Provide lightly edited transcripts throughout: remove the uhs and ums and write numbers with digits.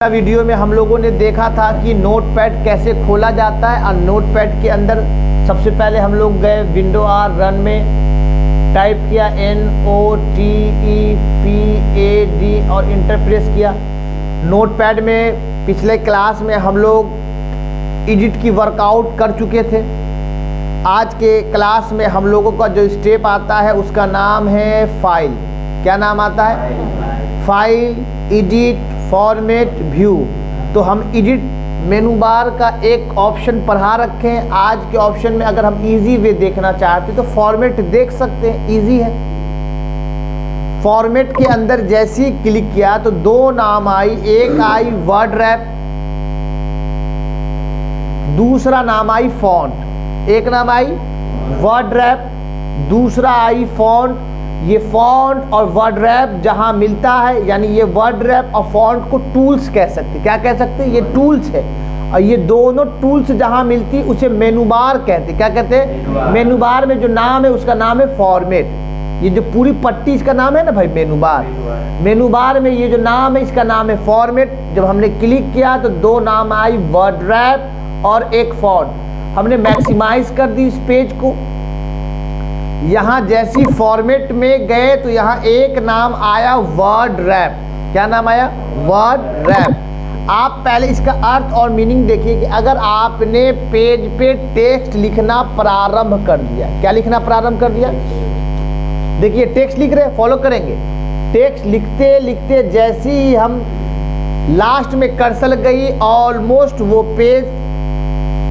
Video में हम लोगों ने देखा था कि नोटपैड कैसे खोला जाता है और नोटपैड के अंदर सबसे पहले हम लोग गए विंडो आर रन में, टाइप किया NOTEPAD और इंटर प्रेस किया। नोटपैड में पिछले क्लास में हम लोग एडिट की वर्कआउट कर चुके थे। आज के क्लास में हम लोगों का जो स्टेप आता है उसका नाम है फाइल। क्या नाम आता है? File, edit, format, view. तो हम एडिट मेनू बार का एक ऑप्शन पढ़ा रखे हैं। आज के ऑप्शन में अगर हम इजी वे देखना चाहते हैं तो फॉर्मेट देख सकते हैं, इजी है। फॉर्मेट के अंदर जैसे ही क्लिक किया तो दो नाम आई, एक आई वर्ड रैप, दूसरा नाम आई फॉन्ट। एक नाम आई वर्ड रैप, दूसरा आई फॉन्ट। ये फॉन्ट और वर्ड रैप जहां मिलता है, यानी ये वर्ड रैप और फॉन्ट को टूल्स कह सकते। क्या कह सकते हैं? ये टूल्स है। और ये दोनों टूल्स जहां मिलती उसे मेनू बार कहते। क्या कहते हैं? मेनू बार में जो नाम है उसका नाम है फॉर्मेट। ये जो पूरी पट्टी इसका नाम है ना भाई मेनू बार। मेनू बार में ये जो नाम है इसका नाम है फॉर्मेट। जब हमने क्लिक किया तो दो नाम आई, वर्ड रैप और एक फॉन्ट। हमने मैक्सिमाइज कर दी इस पेज को। यहां जैसी फॉर्मेट में गए तो यहां एक नाम आया वर्ड रैप। क्या नाम आया? Word rap. आप पहले इसका अर्थ और मीनिंग देखिए कि अगर आपने पेज पे टेक्स्ट लिखना प्रारंभ कर दिया। क्या लिखना प्रारंभ कर दिया? देखिए टेक्स्ट लिख रहे हैं, फॉलो करेंगे। टेक्स्ट लिखते लिखते जैसे ही हम लास्ट में कर्सर गई, ऑलमोस्ट वो पेज,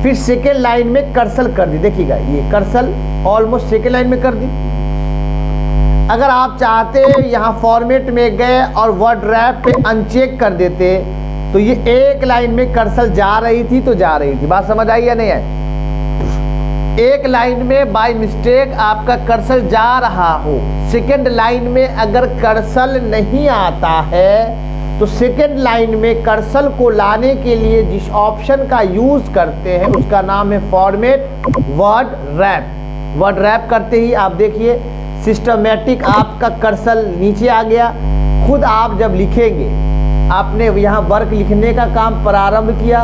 फिर सेकेंड लाइन में कर्सर कर दी। देखिएगा ये कर्सर ऑलमोस्ट सेकेंड लाइन में कर दी। अगर आप चाहते यहाँ फॉर्मेट में गए और वर्ड रैप पे अनचेक कर देते तो ये एक लाइन में कर्सर जा रही थी तो जा रही थी। बात समझ आई या नहीं आई? एक लाइन में बाय मिस्टेक आपका कर्सर जा रहा हो, सेकेंड लाइन में अगर कर्सर नहीं आता है तो सेकेंड लाइन में कर्सर को लाने के लिए जिस ऑप्शन का यूज करते हैं उसका नाम है format word rap. Word rap करते ही आप देखिए सिस्टमैटिक आपका कर्सर नीचे आ गया। खुद आप जब लिखेंगे, आपने यहाँ वर्क लिखने का काम प्रारंभ किया,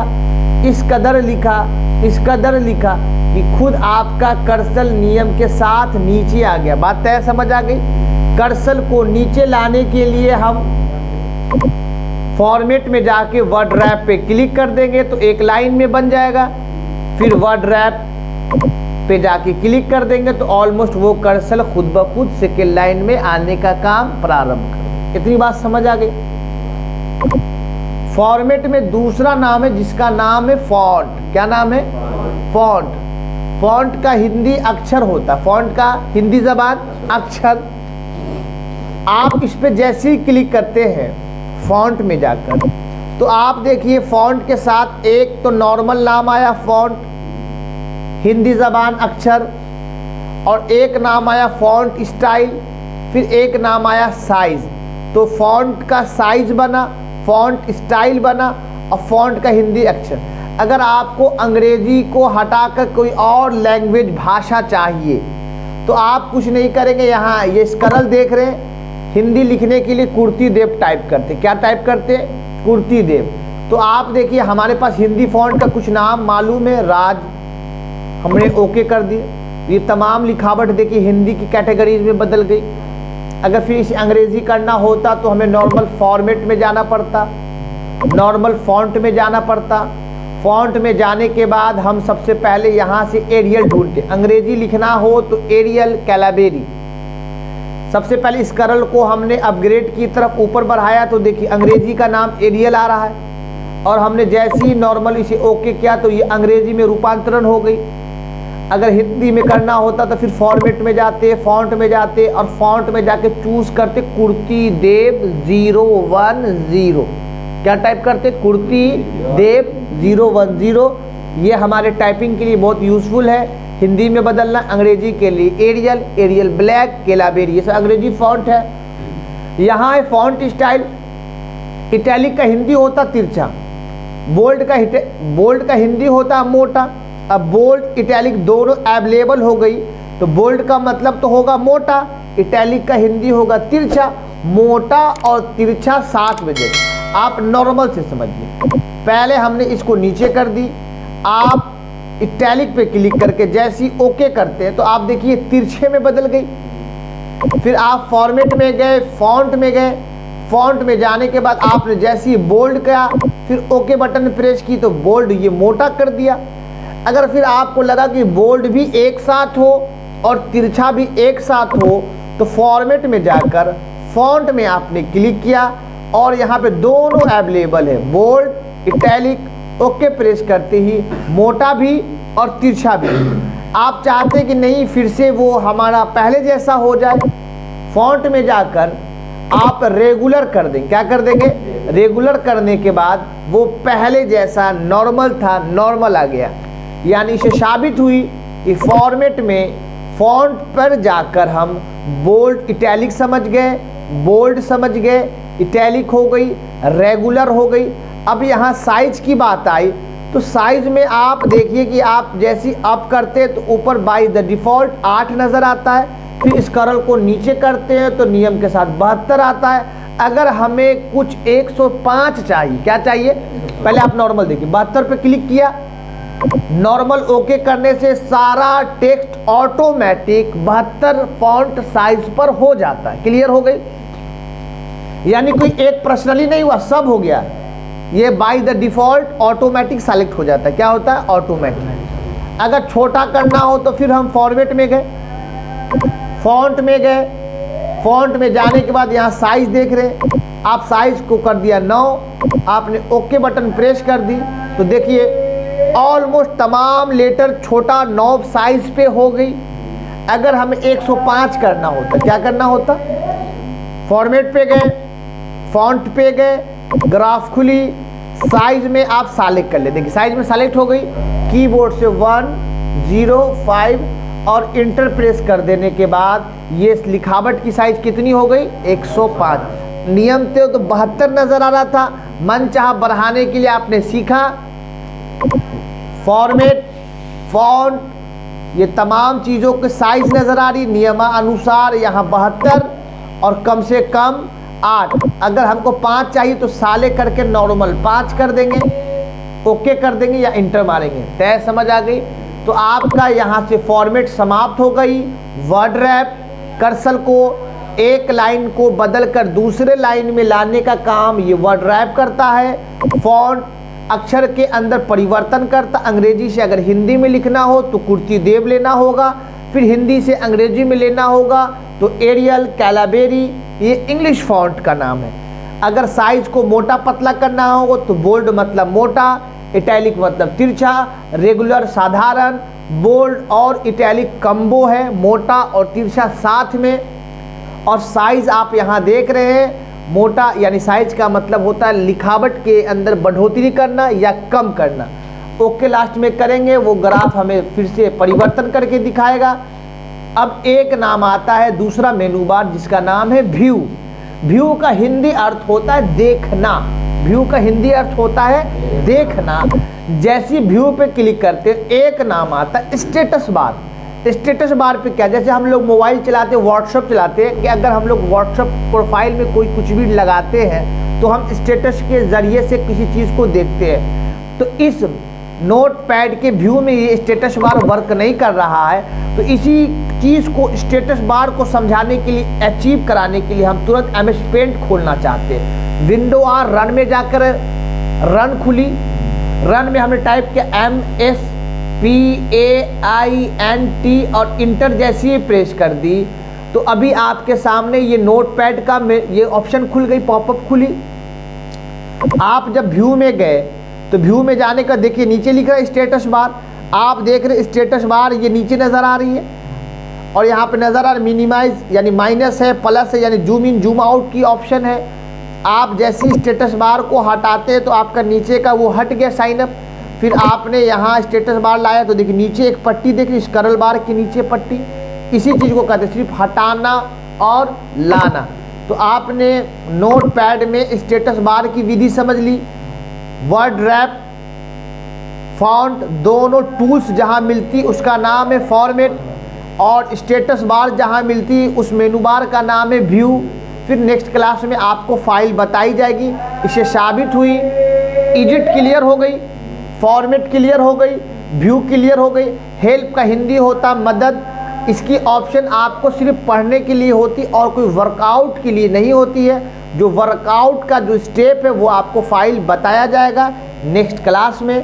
इस कदर लिखा कि खुद आपका कर्सर नियम के साथ नीचे आ गया। बात तय समझ आ गई? कर्सर को नीचे लाने के लिए हम फॉर्मेट में जाके वर्ड रैप पे क्लिक कर देंगे तो एक लाइन में बन जाएगा। फिर वर्ड रैप पे जाके क्लिक कर देंगे तो ऑलमोस्ट वो कर्सर खुद ब खुद सेकेंड लाइन में आने का काम प्रारंभ कर। इतनी बात समझ आ गई? फॉर्मेट में दूसरा नाम है जिसका नाम है फॉन्ट। क्या नाम है? फॉन्ट। फॉन्ट का हिंदी अक्षर होता है, फॉन्ट का हिंदी जबान अक्षर। आप इस पे जैसे ही क्लिक करते हैं फॉन्ट में जाकर तो आप देखिए फॉन्ट के साथ एक तो नॉर्मल नाम आया फॉन्ट, हिंदी जबान अक्षर, और एक नाम आया फॉन्ट स्टाइल, फिर एक नाम आया साइज। तो फॉन्ट का साइज बना, फॉन्ट स्टाइल बना और फॉन्ट का हिंदी अक्षर। अगर आपको अंग्रेजी को हटाकर कोई और लैंग्वेज भाषा चाहिए तो आप कुछ नहीं करेंगे। यहाँ ये स्क्रॉल देख रहे हैं, हिंदी लिखने के लिए कुर्ती देव टाइप करते। क्या टाइप करते? कुर्ती देव। तो आप देखिए हमारे पास हिंदी फॉन्ट का कुछ नाम मालूम है, राज, हमने ओके कर दिए। ये तमाम लिखावट देखिए हिंदी की कैटेगरीज में बदल गई। अगर फिर इसे अंग्रेजी करना होता तो हमें नॉर्मल फॉर्मेट में जाना पड़ता, नॉर्मल फॉन्ट में जाना पड़ता। फॉन्ट में जाने के बाद हम सबसे पहले यहाँ से एरियल ढूंढते। अंग्रेजी लिखना हो तो एरियल, कैलाबेरी। सबसे पहले स्क्रॉल को हमने अपग्रेड की तरफ ऊपर बढ़ाया तो देखिए अंग्रेजी का नाम एरियल आ रहा है। और हमने जैसे ही नॉर्मल इसे ओके किया तो ये अंग्रेजी में रूपांतरण हो गई। अगर हिंदी में करना होता तो फिर फॉर्मेट में जाते, फॉन्ट में जाते और फॉन्ट में जाके चूज करते कुर्ती देव 010। क्या टाइप करते? कुर्ती देव 010। ये हमारे टाइपिंग के लिए बहुत यूजफुल है। हिंदी में बदलना, अंग्रेजी के लिए एरियल, एरियल ब्लैक, केलाबेरी, ये सब अंग्रेजी फॉन्ट है। यहाँ है फॉन्ट स्टाइल। इटैलिक का हिंदी होता तिरछा, बोल्ड का हिंदी होता मोटा। अब बोल्ड इटैलिक दोनों अवेलेबल हो गई तो बोल्ड का मतलब तो होगा मोटा, इटैलिक का हिंदी होगा तिरछा। मोटा और तिरछा साथ में दे। आप नॉर्मल से समझिए। पहले हमने इसको नीचे कर दी, आप इटैलिक पे क्लिक करके जैसी ओके करते हैं तो आप देखिए तिरछे में बदल गई। फिर आप फॉर्मेट में गए, फॉन्ट में गए, फॉन्ट में जाने के बाद आपने जैसी बोल्ड किया, फिर ओके बटन प्रेस की तो बोल्ड ये मोटा कर दिया। अगर फिर आपको लगा कि बोल्ड भी एक साथ हो और तिरछा भी एक साथ हो तो फॉर्मेट में जाकर फॉन्ट में आपने क्लिक किया और यहाँ पे दोनों अवेलेबल है, बोल्ड, इटैलिक। ओके प्रेस करते ही मोटा भी और तिरछा भी। आप चाहते हैं कि नहीं फिर से वो हमारा पहले जैसा हो जाए, फॉन्ट में जाकर आप रेगुलर कर देंगे। क्या कर देंगे? रेगुलर करने के बाद वो पहले जैसा नॉर्मल था, नॉर्मल आ गया। यानी इसे साबित हुई कि फॉर्मेट में फॉन्ट पर जाकर हम बोल्ड इटैलिक समझ गए, बोल्ड समझ गए, इटैलिक हो गई, रेगुलर हो गई। अब यहाँ साइज की बात आई तो साइज में आप देखिए कि आप जैसी अप करते हैं तो ऊपर बाय द डिफ़ॉल्ट 8 नज़र आता है, फिर स्क्रॉल को नीचे करते हैं तो नियम के साथ 72 आता है। अगर हमें कुछ 105 चाहिए, क्या चाहिए? पहले आप नॉर्मल देखिए, 72 पे क्लिक किया, नॉर्मल ओके करने से सारा टेक्स्ट ऑटोमेटिक 72 फॉन्ट साइज पर हो जाता है। क्लियर हो गई? यानी कोई एक पर्सनली नहीं हुआ, सब हो गया। ये by the default automatic select हो जाता है। क्या होता है? ऑटोमेटिक। अगर छोटा करना हो तो फिर हम फॉर्मेट में गए, फॉन्ट में गए, फॉन्ट में जाने के बाद यहाँ साइज देख रहे हैं, आप साइज को कर दिया 9, आपने ओके बटन प्रेस कर दी तो देखिए ऑलमोस्ट तमाम लेटर छोटा 9 साइज पे हो गई। अगर हमें 105 करना होता, क्या करना होता? फॉर्मेट पे गए, फॉन्ट पे गए, ग्राफ खुली, साइज में आप सेलेक्ट कर ले। देखिए साइज में सेलेक्ट हो गई, कीबोर्ड से 105 और इंटर प्रेस कर देने के बाद ये लिखावट की साइज कितनी हो गई? 105। नियम थे तो 72 नजर आ रहा था, मन चाहा बढ़ाने के लिए आपने सीखा। फॉर्मेट, फॉन्ट, ये तमाम चीज़ों के साइज नजर आ रही, नियमानुसार यहाँ 72 और कम से कम 8। अगर हमको 5 चाहिए तो साले करके नॉर्मल 5 कर देंगे, ओके कर देंगे या इंटर मारेंगे। तय समझ आ गई? तो आपका यहाँ से फॉर्मेट समाप्त हो गई। वर्ड रैप कर्सर को एक लाइन को बदलकर दूसरे लाइन में लाने का काम ये वर्ड रैप करता है। फॉन्ट अक्षर के अंदर परिवर्तन करता, अंग्रेजी से अगर हिंदी में लिखना हो तो कुर्ती देव लेना होगा, फिर हिंदी से अंग्रेजी में लेना होगा तो एरियल, कैलाबेरी, ये इंग्लिश फॉन्ट का नाम है। अगर साइज को मोटा पतला करना हो तो बोल्ड मतलब मोटा, इटैलिक मतलब तिरछा, रेगुलर साधारण, बोल्ड और इटैलिक कम्बो है, मोटा और तिरछा साथ में। और साइज आप यहाँ देख रहे हैं, मोटा यानी साइज का मतलब होता है लिखावट के अंदर बढ़ोतरी करना या कम करना। ओके लास्ट में करेंगे, वो ग्राफ हमें फिर से परिवर्तन करके दिखाएगा। अब एक नाम आता है दूसरा मेनू बार जिसका नाम है व्यू। व्यू का हिंदी अर्थ होता है देखना। व्यू का हिंदी अर्थ होता है देखना। जैसी व्यू पे क्लिक करते एक नाम आता है स्टेटस बार। स्टेटस बार पे क्या, जैसे हम लोग मोबाइल चलाते हैं, व्हाट्सएप चलाते हैं, कि अगर हम लोग व्हाट्सएप प्रोफाइल में कोई कुछ भी लगाते हैं तो हम स्टेटस के ज़रिए से किसी चीज़ को देखते हैं। तो इस नोटपैड के व्यू में ये स्टेटस बार वर्क नहीं कर रहा है, तो इसी चीज़ को स्टेटस बार को समझाने के लिए, अचीव कराने के लिए हम तुरंत MS पेंट खोलना चाहते हैं। विंडो R रन में जाकर रन खुली, रन में हमने टाइप किया MSPAINT और इंटर जैसी ही प्रेस कर दी तो अभी आपके सामने ये नोटपैड का ये ऑप्शन खुल गई, पॉपअप खुली। आप जब व्यू में गए तो व्यू में जाने का देखिए नीचे लिख रहा है स्टेटस बार। आप देख रहे स्टेटस बार ये नीचे नज़र आ रही है और यहाँ पे नज़र आ रहा मिनिमाइज यानी माइनस है, प्लस है यानी जूम इन जूम आउट की ऑप्शन है। आप जैसे स्टेटस बार को हटाते हैं तो आपका नीचे का वो हट गया साइन अप। फिर आपने यहाँ स्टेटस बार लाया तो देखिए नीचे एक पट्टी देख रही, स्क्रॉल बार के नीचे पट्टी, इसी चीज़ को कहते हैं सिर्फ हटाना और लाना। तो आपने नोटपैड में स्टेटस बार की विधि समझ ली। वर्ड रैप, फॉन्ट दोनों टूल्स जहाँ मिलती उसका नाम है फॉर्मेट, और स्टेटस बार जहाँ मिलती उस मेनू बार का नाम है व्यू। फिर नेक्स्ट क्लास में आपको फाइल बताई जाएगी। इससे साबित हुई एडिट क्लियर हो गई, फॉर्मेट क्लियर हो गई, व्यू क्लियर हो गई। हेल्प का हिंदी होता मदद, इसकी ऑप्शन आपको सिर्फ पढ़ने के लिए होती और कोई वर्कआउट के लिए नहीं होती है। जो वर्कआउट का जो स्टेप है वो आपको फाइल बताया जाएगा नेक्स्ट क्लास में।